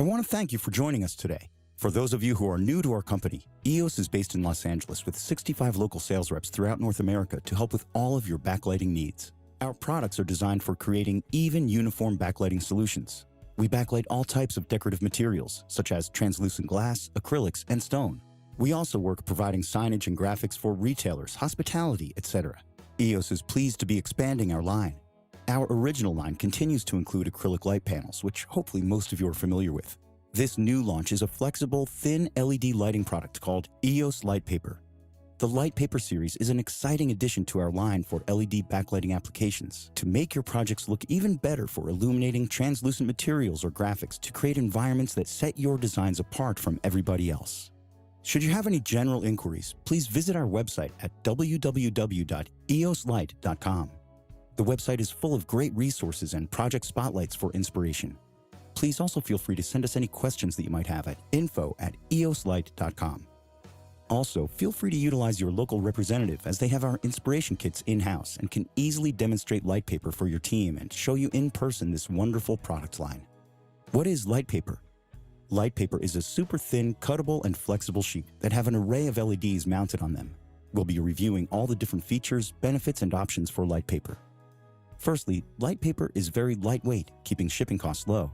I want to thank you for joining us today. For those of you who are new to our company, EOS is based in Los Angeles with 65 local sales reps throughout North America to help with all of your backlighting needs. Our products are designed for creating even, uniform backlighting solutions. We backlight all types of decorative materials, such as translucent glass, acrylics, and stone. We also work providing signage and graphics for retailers, hospitality, etc. EOS is pleased to be expanding our line. Our original line continues to include acrylic light panels, which hopefully most of you are familiar with. This new launch is a flexible, thin LED lighting product called EOS LightPaper. The LightPaper series is an exciting addition to our line for LED backlighting applications to make your projects look even better for illuminating translucent materials or graphics to create environments that set your designs apart from everybody else. Should you have any general inquiries, please visit our website at www.eoslight.com. The website is full of great resources and project spotlights for inspiration. Please also feel free to send us any questions that you might have at info@eoslight.com. Also, feel free to utilize your local representative as they have our inspiration kits in-house and can easily demonstrate LightPaper for your team and show you in person this wonderful product line. What is LightPaper? LightPaper is a super thin, cuttable, and flexible sheet that have an array of LEDs mounted on them. We'll be reviewing all the different features, benefits, and options for LightPaper. Firstly, LightPaper is very lightweight, keeping shipping costs low.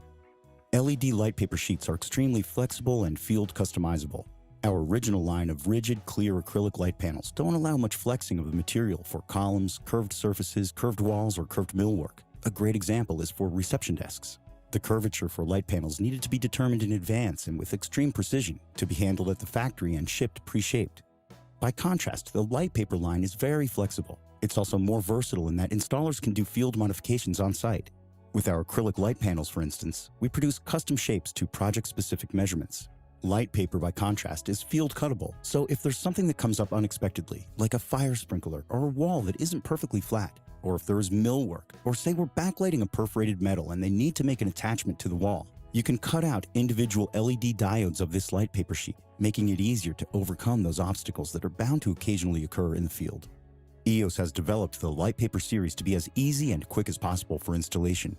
LED LightPaper sheets are extremely flexible and field customizable. Our original line of rigid, clear acrylic light panels don't allow much flexing of the material for columns, curved surfaces, curved walls, or curved millwork. A great example is for reception desks. The curvature for light panels needed to be determined in advance and with extreme precision to be handled at the factory and shipped pre-shaped. By contrast, the LightPaper line is very flexible. It's also more versatile in that installers can do field modifications on site. With our acrylic light panels, for instance, we produce custom shapes to project-specific measurements. LightPaper, by contrast, is field cuttable, so if there's something that comes up unexpectedly, like a fire sprinkler or a wall that isn't perfectly flat, or if there is millwork, or say we're backlighting a perforated metal and they need to make an attachment to the wall, you can cut out individual LED diodes of this LightPaper sheet, making it easier to overcome those obstacles that are bound to occasionally occur in the field. EOS has developed the LightPaper series to be as easy and quick as possible for installation.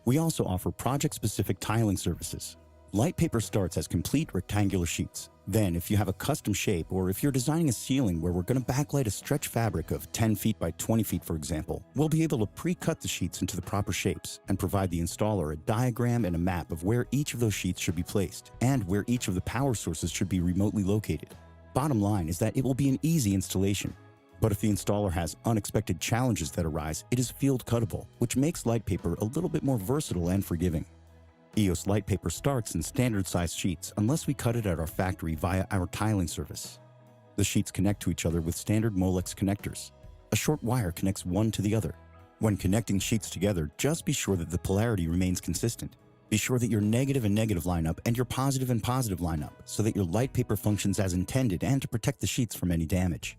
We also offer project-specific tiling services. LightPaper starts as complete rectangular sheets. Then, if you have a custom shape or if you're designing a ceiling where we're going to backlight a stretch fabric of 10 feet by 20 feet, for example, we'll be able to pre-cut the sheets into the proper shapes and provide the installer a diagram and a map of where each of those sheets should be placed and where each of the power sources should be remotely located. Bottom line is that it will be an easy installation. But if the installer has unexpected challenges that arise, it is field cuttable, which makes LightPaper a little bit more versatile and forgiving. EOS LightPaper starts in standard size sheets unless we cut it at our factory via our tiling service. The sheets connect to each other with standard Molex connectors. A short wire connects one to the other. When connecting sheets together, just be sure that the polarity remains consistent. Be sure that your negative and negative line up and your positive and positive line up so that your LightPaper functions as intended and to protect the sheets from any damage.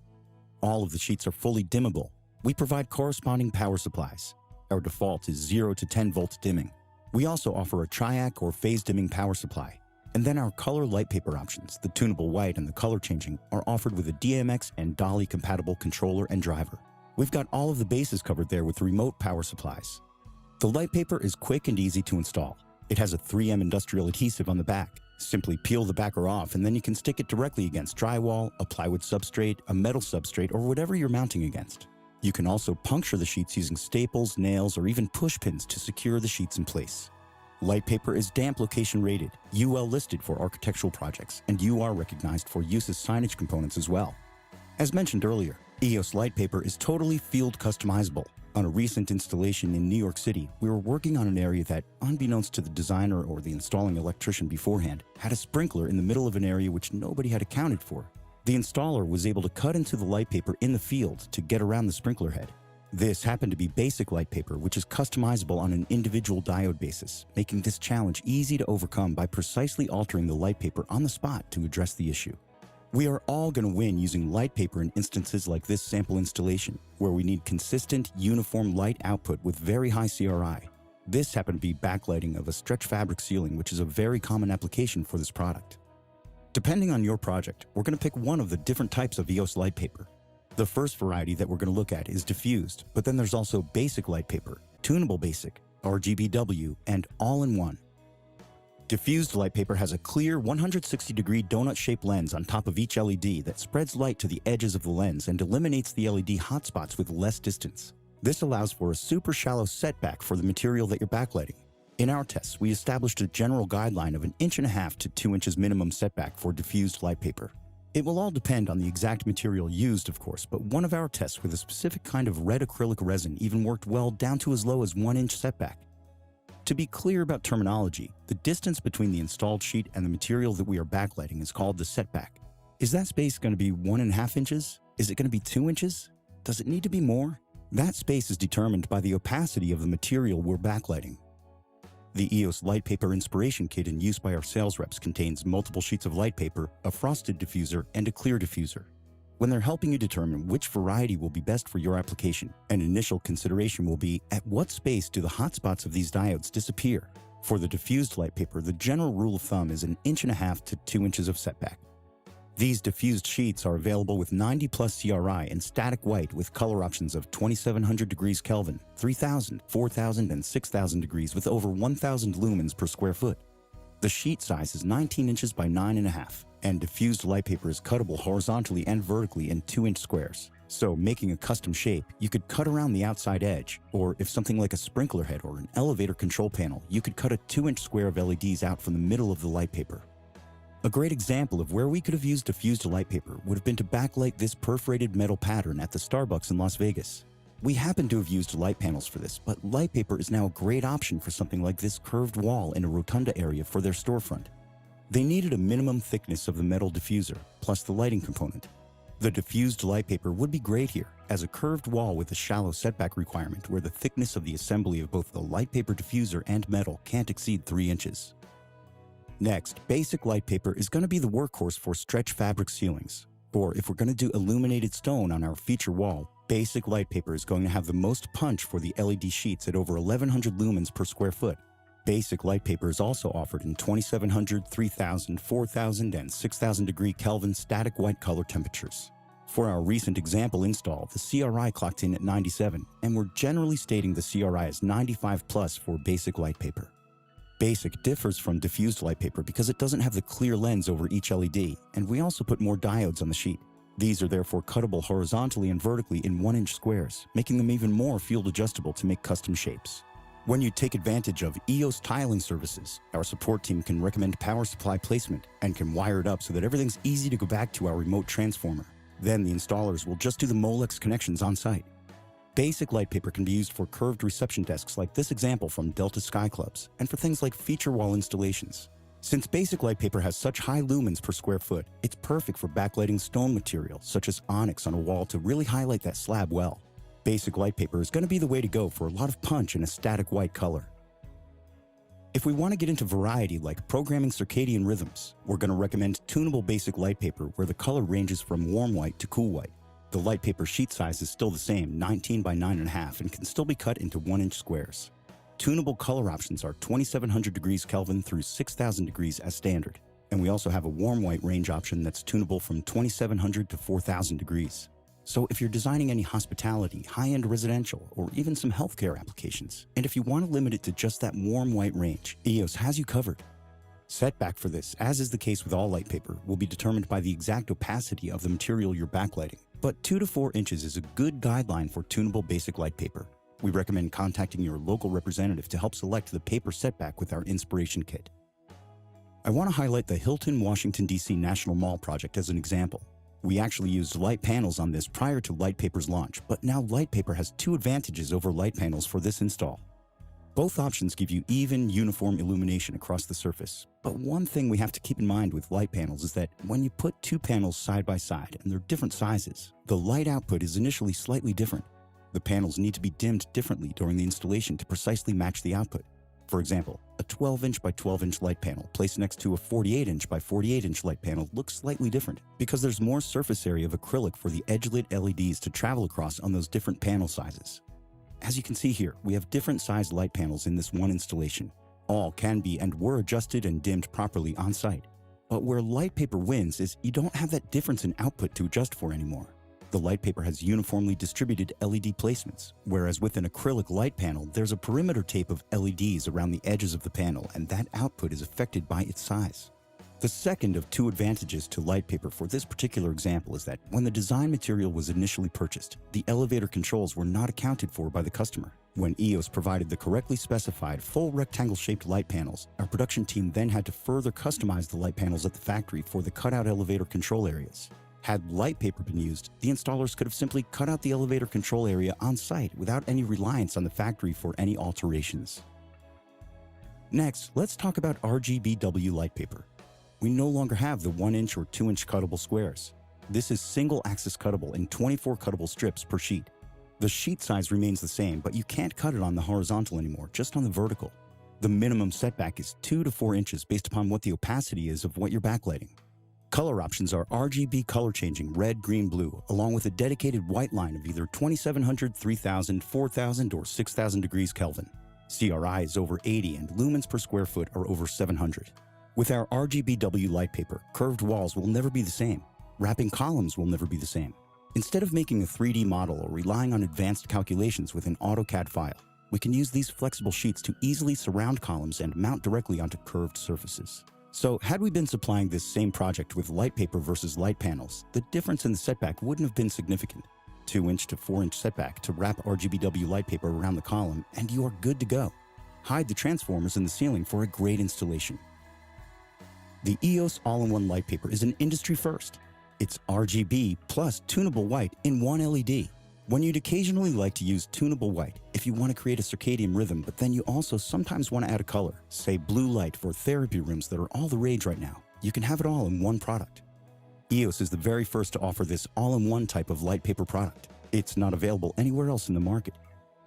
All of the sheets are fully dimmable. We provide corresponding power supplies. Our default is 0 to 10 volt dimming. We also offer a triac or phase dimming power supply. And then our color LightPaper options, the tunable white and the color changing, are offered with a DMX and Dolly compatible controller and driver. We've got all of the bases covered there with remote power supplies. The LightPaper is quick and easy to install. It has a 3M industrial adhesive on the back. Simply peel the backer off and then you can stick it directly against drywall, a plywood substrate, a metal substrate, or whatever you're mounting against. You can also puncture the sheets using staples, nails, or even push pins to secure the sheets in place. LightPaper is damp location rated, UL listed for architectural projects, and UR recognized for use as signage components as well. As mentioned earlier, EOS LightPaper is totally field customizable. On a recent installation in New York City, we were working on an area that, unbeknownst to the designer or the installing electrician beforehand, had a sprinkler in the middle of an area which nobody had accounted for. The installer was able to cut into the LightPaper in the field to get around the sprinkler head. This happened to be basic LightPaper, which is customizable on an individual diode basis, making this challenge easy to overcome by precisely altering the LightPaper on the spot to address the issue. We are all going to win using LightPaper in instances like this sample installation, where we need consistent, uniform light output with very high CRI. This happened to be backlighting of a stretch fabric ceiling, which is a very common application for this product. Depending on your project, we're going to pick one of the different types of EOS LightPaper. The first variety that we're going to look at is diffused, but then there's also basic LightPaper, tunable basic, RGBW, and all-in-one. Diffused light paper has a clear 160-degree donut-shaped lens on top of each LED that spreads light to the edges of the lens and eliminates the LED hotspots with less distance. This allows for a super shallow setback for the material that you're backlighting. In our tests, we established a general guideline of 1.5 to 2 inches minimum setback for diffused light paper. It will all depend on the exact material used, of course, but one of our tests with a specific kind of red acrylic resin even worked well down to as low as 1 inch setback. To be clear about terminology, the distance between the installed sheet and the material that we are backlighting is called the setback. Is that space going to be 1.5 inches? Is it going to be 2 inches? Does it need to be more? That space is determined by the opacity of the material we're backlighting. The EOS LightPaper Inspiration Kit in use by our sales reps contains multiple sheets of light paper, a frosted diffuser, and a clear diffuser. When they're helping you determine which variety will be best for your application, an initial consideration will be, at what space do the hotspots of these diodes disappear? For the diffused light paper, the general rule of thumb is 1.5 to 2 inches of setback. These diffused sheets are available with 90 plus CRI and static white with color options of 2700 degrees Kelvin, 3000, 4000, and 6000 degrees with over 1000 lumens per square foot. The sheet size is 19 inches by 9.5, and diffused light paper is cuttable horizontally and vertically in 2-inch squares. So making a custom shape, you could cut around the outside edge, or if something like a sprinkler head or an elevator control panel, you could cut a 2-inch square of LEDs out from the middle of the light paper. A great example of where we could have used diffused light paper would have been to backlight this perforated metal pattern at the Starbucks in Las Vegas. We happen to have used light panels for this, but light paper is now a great option for something like this curved wall in a rotunda area for their storefront. They needed a minimum thickness of the metal diffuser, plus the lighting component. The diffused light paper would be great here, as a curved wall with a shallow setback requirement where the thickness of the assembly of both the light paper diffuser and metal can't exceed 3 inches. Next, basic light paper is going to be the workhorse for stretch fabric ceilings. Or if we're going to do illuminated stone on our feature wall, basic light paper is going to have the most punch for the LED sheets at over 1100 lumens per square foot. Basic light paper is also offered in 2700, 3000, 4000, and 6000 degree Kelvin static white color temperatures. For our recent example install, the CRI clocked in at 97, and we're generally stating the CRI as 95 plus for basic light paper. Basic differs from diffused light paper because it doesn't have the clear lens over each LED, and we also put more diodes on the sheet. These are therefore cuttable horizontally and vertically in 1-inch squares, making them even more field adjustable to make custom shapes. When you take advantage of EOS tiling services, our support team can recommend power supply placement and can wire it up so that everything's easy to go back to our remote transformer. Then the installers will just do the Molex connections on site. Basic light paper can be used for curved reception desks like this example from Delta Sky Clubs, and for things like feature wall installations. Since basic light paper has such high lumens per square foot, it's perfect for backlighting stone material such as onyx on a wall to really highlight that slab well. Basic light paper is going to be the way to go for a lot of punch in a static white color. If we want to get into variety like programming circadian rhythms, we're going to recommend tunable basic light paper where the color ranges from warm white to cool white. The light paper sheet size is still the same, 19 by 9.5, and can still be cut into 1-inch squares. Tunable color options are 2700 degrees Kelvin through 6000 degrees as standard, and we also have a warm white range option that's tunable from 2700 to 4000 degrees. So if you're designing any hospitality, high-end residential, or even some healthcare applications, and if you want to limit it to just that warm white range, EOS has you covered. Setback for this, as is the case with all light paper, will be determined by the exact opacity of the material you're backlighting. But 2 to 4 inches is a good guideline for tunable basic light paper. We recommend contacting your local representative to help select the paper setback with our Inspiration Kit. I want to highlight the Hilton, Washington, D.C. National Mall project as an example. We actually used light panels on this prior to LightPaper's launch, but now LightPaper has 2 advantages over light panels for this install. Both options give you even, uniform illumination across the surface. But one thing we have to keep in mind with light panels is that when you put 2 panels side by side and they're different sizes, the light output is initially slightly different. The panels need to be dimmed differently during the installation to precisely match the output. For example, a 12-inch by 12-inch light panel placed next to a 48-inch by 48-inch light panel looks slightly different because there's more surface area of acrylic for the edge-lit LEDs to travel across on those different panel sizes. As you can see here, we have different sized light panels in this one installation. All can be and were adjusted and dimmed properly on site. But where LightPaper wins is you don't have that difference in output to adjust for anymore. The LightPaper has uniformly distributed LED placements, whereas with an acrylic light panel, there's a perimeter tape of LEDs around the edges of the panel, and that output is affected by its size. The second of two advantages to LightPaper for this particular example is that when the design material was initially purchased, the elevator controls were not accounted for by the customer. When EOS provided the correctly specified full rectangle-shaped light panels, our production team then had to further customize the light panels at the factory for the cutout elevator control areas. Had LightPaper been used, the installers could have simply cut out the elevator control area on site without any reliance on the factory for any alterations. Next, let's talk about RGBW LightPaper. We no longer have the 1-inch or 2-inch cuttable squares. This is single-axis cuttable in 24 cuttable strips per sheet. The sheet size remains the same, but you can't cut it on the horizontal anymore, just on the vertical. The minimum setback is 2 to 4 inches based upon what the opacity is of what you're backlighting. Color options are RGB color changing red, green, blue, along with a dedicated white line of either 2700, 3000, 4000, or 6000 degrees Kelvin. CRI is over 80 and lumens per square foot are over 700. With our RGBW LightPaper, curved walls will never be the same. Wrapping columns will never be the same. Instead of making a 3D model or relying on advanced calculations with an AutoCAD file, we can use these flexible sheets to easily surround columns and mount directly onto curved surfaces. So, had we been supplying this same project with LightPaper versus light panels, the difference in the setback wouldn't have been significant. 2-inch to 4-inch setback to wrap RGBW LightPaper around the column, and you are good to go. Hide the transformers in the ceiling for a great installation. The EOS All-in-One LightPaper is an industry first. It's RGB plus tunable white in one LED. When you'd occasionally like to use tunable white, if you want to create a circadian rhythm, but then you also sometimes want to add a color, say blue light for therapy rooms that are all the rage right now, you can have it all in one product. EOS is the very first to offer this all-in-one type of LightPaper product. It's not available anywhere else in the market.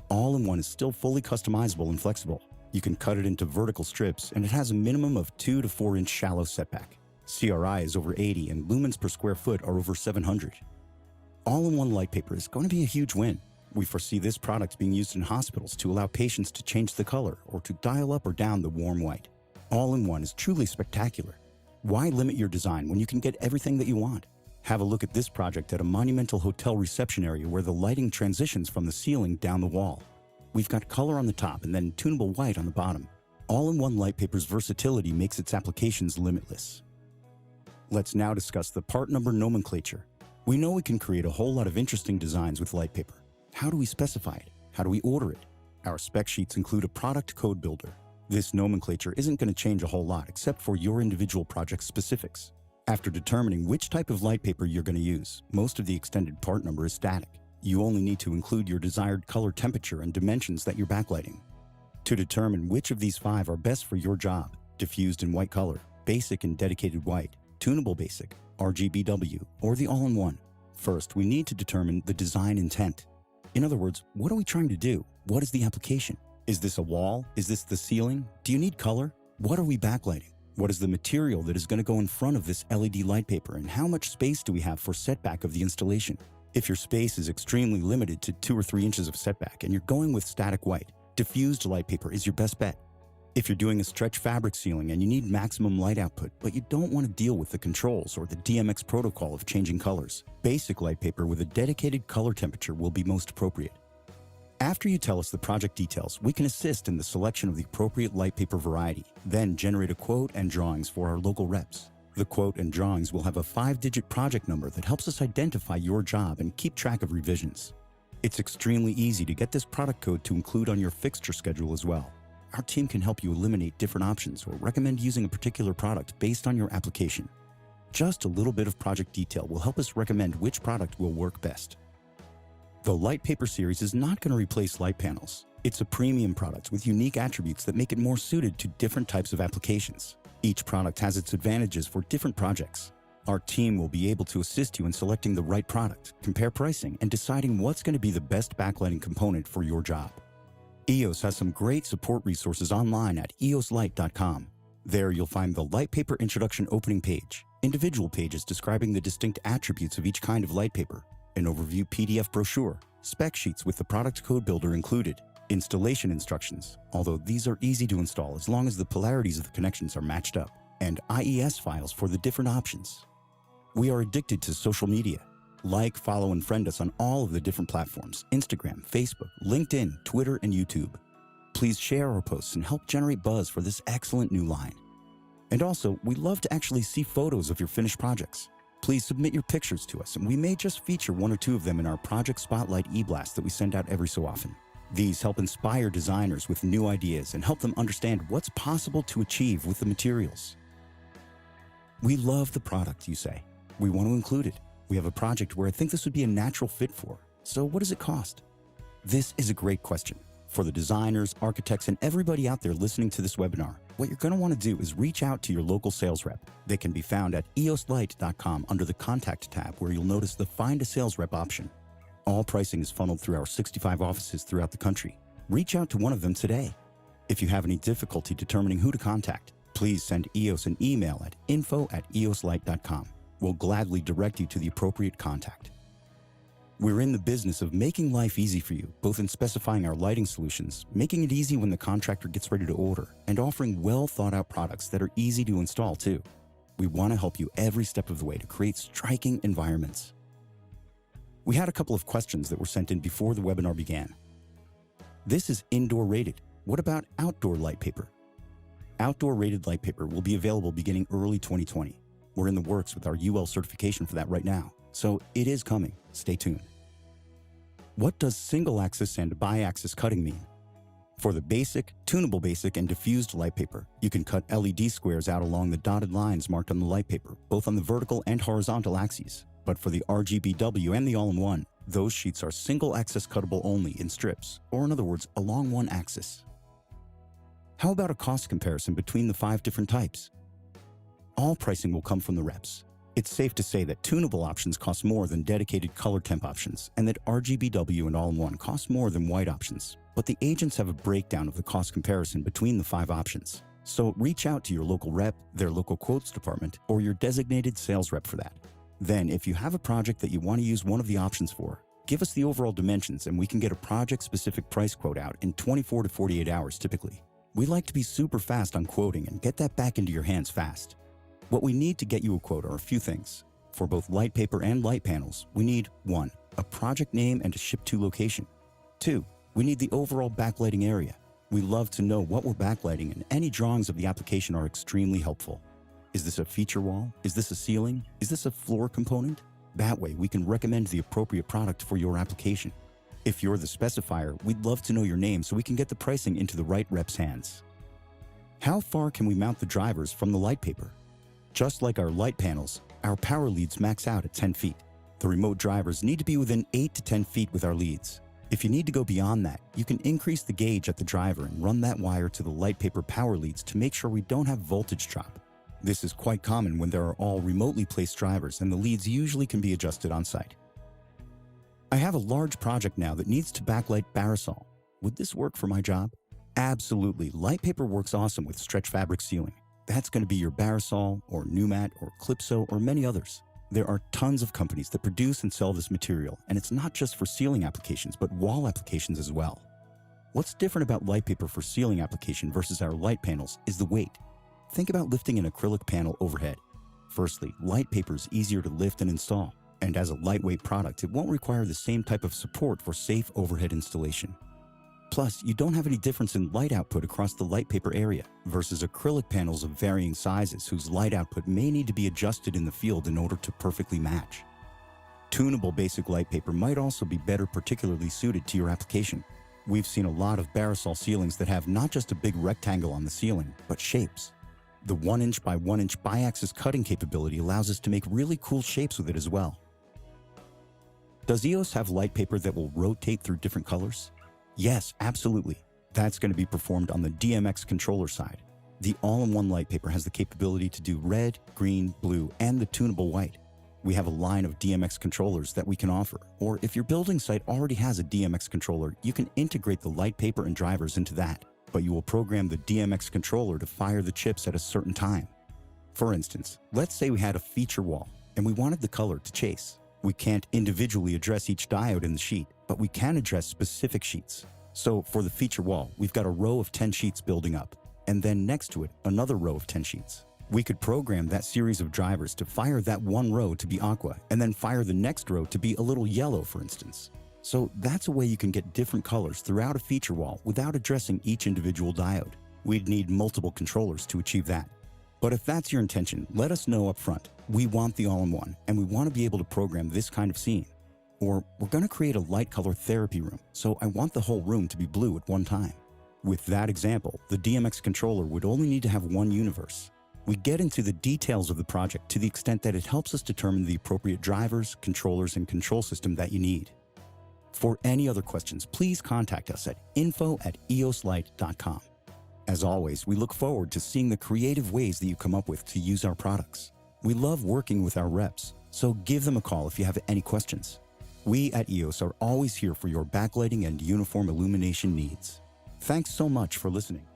All-in-one is still fully customizable and flexible. You can cut it into vertical strips, and it has a minimum of 2 to 4 inch shallow setback. CRI is over 80, and lumens per square foot are over 700. All-in-one LightPaper is going to be a huge win. We foresee this product being used in hospitals to allow patients to change the color or to dial up or down the warm white. All-in-one is truly spectacular. Why limit your design when you can get everything that you want? Have a look at this project at a monumental hotel reception area where the lighting transitions from the ceiling down the wall. We've got color on the top and then tunable white on the bottom. All-in-one LightPaper's versatility makes its applications limitless. Let's now discuss the part number nomenclature. We know we can create a whole lot of interesting designs with LightPaper. How do we specify it? How do we order it? Our spec sheets include a product code builder. This nomenclature isn't going to change a whole lot except for your individual project specifics. After determining which type of LightPaper you're going to use, most of the extended part number is static. You only need to include your desired color temperature and dimensions that you're backlighting. To determine which of these 5 are best for your job, diffused in white color, basic and dedicated white, tunable basic, RGBW, or the all-in-one, first we need to determine the design intent. In other words, what are we trying to do? What is the application? Is this a wall? Is this the ceiling? Do you need color? What are we backlighting? What is the material that is going to go in front of this LED LightPaper, and how much space do we have for setback of the installation? If your space is extremely limited to 2 or 3 inches of setback and you're going with static white, diffused LightPaper is your best bet. If you're doing a stretch fabric ceiling and you need maximum light output, but you don't want to deal with the controls or the DMX protocol of changing colors, basic LightPaper with a dedicated color temperature will be most appropriate. After you tell us the project details, we can assist in the selection of the appropriate LightPaper variety, then generate a quote and drawings for our local reps. The quote and drawings will have a 5-digit project number that helps us identify your job and keep track of revisions. It's extremely easy to get this product code to include on your fixture schedule as well. Our team can help you eliminate different options or recommend using a particular product based on your application. Just a little bit of project detail will help us recommend which product will work best. The LightPaper series is not going to replace light panels. It's a premium product with unique attributes that make it more suited to different types of applications. Each product has its advantages for different projects. Our team will be able to assist you in selecting the right product, compare pricing, and deciding what's going to be the best backlighting component for your job. EOS has some great support resources online at eoslight.com. There you'll find the LightPaper introduction opening page, individual pages describing the distinct attributes of each kind of LightPaper, an overview PDF brochure, spec sheets with the product code builder included, installation instructions, although these are easy to install as long as the polarities of the connections are matched up, and IES files for the different options. We are addicted to social media. Like, follow, and friend us on all of the different platforms: Instagram, Facebook, LinkedIn, Twitter, and YouTube. Please share our posts and help generate buzz for this excellent new line. And also, we'd love to actually see photos of your finished projects. Please submit your pictures to us, and we may just feature one or two of them in our Project Spotlight e-blast that we send out every so often. These help inspire designers with new ideas and help them understand what's possible to achieve with the materials. We love the product, you say. We want to include it. We have a project where I think this would be a natural fit for. So what does it cost? This is a great question. For the designers, architects, and everybody out there listening to this webinar, what you're going to want to do is reach out to your local sales rep. They can be found at eoslight.com under the Contact tab, where you'll notice the Find a Sales Rep option. All pricing is funneled through our 65 offices throughout the country. Reach out to one of them today. If you have any difficulty determining who to contact, please send EOS an email at info@eoslight.com. We'll gladly direct you to the appropriate contact. We're in the business of making life easy for you, both in specifying our lighting solutions, making it easy when the contractor gets ready to order, and offering well-thought-out products that are easy to install too. We want to help you every step of the way to create striking environments. We had a couple of questions that were sent in before the webinar began. This is indoor rated. What about outdoor LightPaper? Outdoor rated LightPaper will be available beginning early 2020. We're in the works with our UL certification for that right now, so it is coming. Stay tuned. What does single axis and bi-axis cutting mean? For the basic, tunable basic, and diffused LightPaper, you can cut LED squares out along the dotted lines marked on the LightPaper, both on the vertical and horizontal axes. But for the RGBW and the all-in-one, those sheets are single axis cuttable only in strips, or in other words, along one axis. How about a cost comparison between the 5 different types? All pricing will come from the reps. It's safe to say that tunable options cost more than dedicated color temp options, and that RGBW and all-in-one cost more than white options. But the agents have a breakdown of the cost comparison between the 5 options. So reach out to your local rep, their local quotes department, or your designated sales rep for that. Then, if you have a project that you want to use one of the options for, give us the overall dimensions and we can get a project-specific price quote out in 24 to 48 hours typically. We like to be super fast on quoting and get that back into your hands fast. What we need to get you a quote are a few things. For both LightPaper and light panels, we need 1. A project name and a ship-to location. 2. We need the overall backlighting area. We love to know what we're backlighting, and any drawings of the application are extremely helpful. Is this a feature wall? Is this a ceiling? Is this a floor component? That way, we can recommend the appropriate product for your application. If you're the specifier, we'd love to know your name so we can get the pricing into the right rep's hands. How far can we mount the drivers from the LightPaper? Just like our light panels, our power leads max out at 10 feet. The remote drivers need to be within 8 to 10 feet with our leads. If you need to go beyond that, you can increase the gauge at the driver and run that wire to the LightPaper power leads to make sure we don't have voltage drop. This is quite common when there are all remotely placed drivers, and the leads usually can be adjusted on site. I have a large project now that needs to backlight Barrasol. Would this work for my job? Absolutely. LightPaper works awesome with stretch fabric ceiling. That's going to be your Barrasol or Numat or Clipso or many others. There are tons of companies that produce and sell this material, and it's not just for ceiling applications, but wall applications as well. What's different about LightPaper for ceiling application versus our light panels is the weight. Think about lifting an acrylic panel overhead. Firstly, LightPaper is easier to lift and install, and as a lightweight product, it won't require the same type of support for safe overhead installation. Plus, you don't have any difference in light output across the LightPaper area versus acrylic panels of varying sizes whose light output may need to be adjusted in the field in order to perfectly match. Tunable basic LightPaper might also be better particularly suited to your application. We've seen a lot of Barrasol ceilings that have not just a big rectangle on the ceiling, but shapes. The 1-inch by 1-inch bi-axis cutting capability allows us to make really cool shapes with it as well. Does EOS have LightPaper that will rotate through different colors? Yes, absolutely. That's going to be performed on the DMX controller side. The all-in-one LightPaper has the capability to do red, green, blue, and the tunable white. We have a line of DMX controllers that we can offer, or if your building site already has a DMX controller, you can integrate the LightPaper and drivers into that, but you will program the DMX controller to fire the chips at a certain time. For instance, let's say we had a feature wall, and we wanted the color to chase. We can't individually address each diode in the sheet, but we can address specific sheets. So for the feature wall, we've got a row of 10 sheets building up, and then next to it, another row of 10 sheets. We could program that series of drivers to fire that one row to be aqua and then fire the next row to be a little yellow, for instance. So that's a way you can get different colors throughout a feature wall without addressing each individual diode. We'd need multiple controllers to achieve that. But if that's your intention, let us know up front. We want the all-in-one, and we want to be able to program this kind of scene. Or we're going to create a light color therapy room, so I want the whole room to be blue at one time. With that example, the DMX controller would only need to have one universe. We get into the details of the project to the extent that it helps us determine the appropriate drivers, controllers, and control system that you need. For any other questions, please contact us at info@eoslight.com. As always, we look forward to seeing the creative ways that you come up with to use our products. We love working with our reps, so give them a call if you have any questions. We at EOS are always here for your backlighting and uniform illumination needs. Thanks so much for listening.